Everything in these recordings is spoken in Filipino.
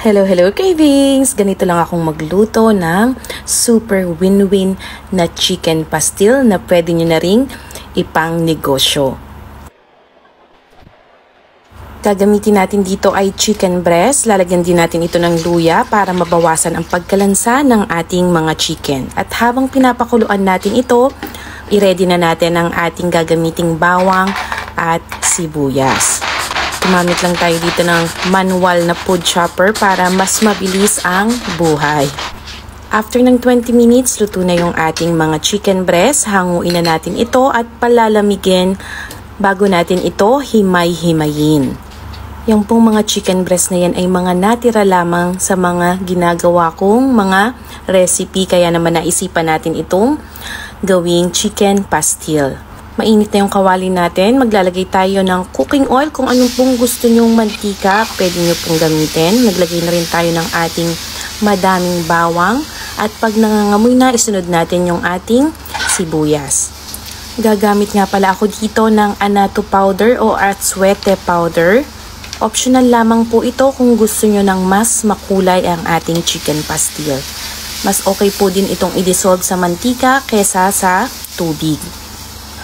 Hello, hello cravings! Ganito lang akong magluto ng super win-win na chicken pastil na pwede nyo na ring ipang negosyo. Gagamitin natin dito ay chicken breast. Lalagyan din natin ito ng luya para mabawasan ang pagkalansa ng ating mga chicken. At habang pinapakuluan natin ito, i-ready na natin ang ating gagamiting bawang at sibuyas. Gumamit lang tayo dito ng manual na food chopper para mas mabilis ang buhay. After ng 20 minutes, luto na yung ating mga chicken breast. Hanguin na natin ito at palalamigin bago natin ito himay-himayin. Yung pong mga chicken breast na yan ay mga natira lamang sa mga ginagawa kong mga recipe. Kaya naman naisipan natin itong gawing chicken pastil. Mainit na yung kawali natin. Maglalagay tayo ng cooking oil. Kung anong pong gusto nyong mantika, pwede nyo pong gamitin. Naglagay na rin tayo ng ating madaming bawang. At pag nangangamoy na, isunod natin yung ating sibuyas. Gagamit nga pala ako dito ng annatto powder o atsuete powder. Optional lamang po ito kung gusto nyo ng mas makulay ang ating chicken pastil. Mas okay po din itong i-dissolve sa mantika kesa sa tubig.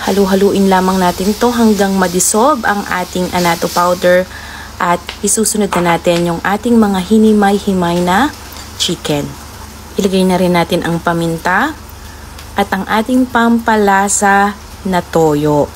Halu-haluin lamang natin to hanggang ma-dissolve ang ating annatto powder at isusunod na natin yung ating mga hinimay-himay na chicken. Ilagay na rin natin ang paminta at ang ating pampalasa na toyo.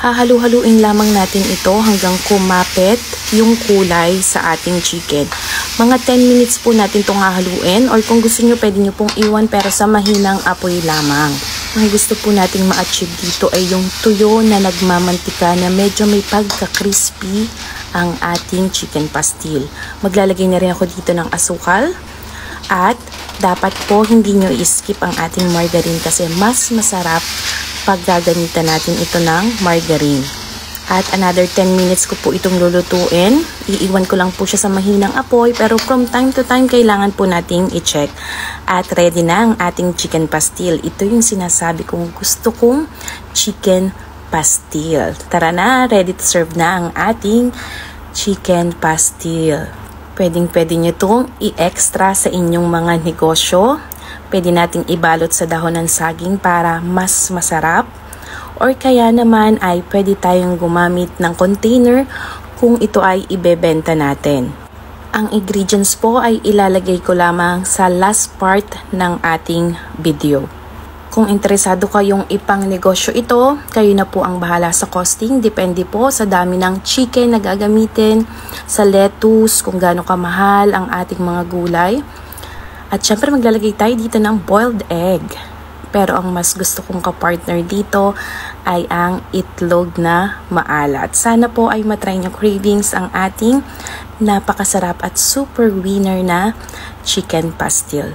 Hahalu-haluin lamang natin ito hanggang kumapit yung kulay sa ating chicken. Mga 10 minutes po natin itong hahaluin or kung gusto nyo pwede nyo pong iwan pero sa mahinang apoy lamang. Ang gusto po nating ma-achieve dito ay yung tuyo na nagmamantika na medyo may pagka-crispy ang ating chicken pastil. Maglalagay na rin ako dito ng asukal at dapat po hindi nyo i-skip ang ating margarine kasi mas masarap pag gagamitan natin ito ng margarine. At another 10 minutes ko po itong lulutuin. Iiwan ko lang po siya sa mahinang apoy pero from time to time kailangan po nating i-check. At ready na ang ating chicken pastil. Ito yung sinasabi kong gusto kong chicken pastil. Tara na, ready to serve na ang ating chicken pastil. Pwedeng-pwede nyo itong i-extra sa inyong mga negosyo. Pwede nating ibalot sa dahon ng saging para mas masarap. Or kaya naman ay pwede tayong gumamit ng container kung ito ay ibebenta natin. Ang ingredients po ay ilalagay ko lamang sa last part ng ating video. Kung interesado kayong ipang negosyo ito, kayo na po ang bahala sa costing. Depende po sa dami ng chicken na gagamitin, sa lettuce, kung gaano kamahal ang ating mga gulay. At syempre maglalagay tayo dito ng boiled egg. Pero ang mas gusto kong kapartner dito ay ang itlog na maalat. Sana po ay matry nyo cravings ang ating napakasarap at super winner na chicken pastil.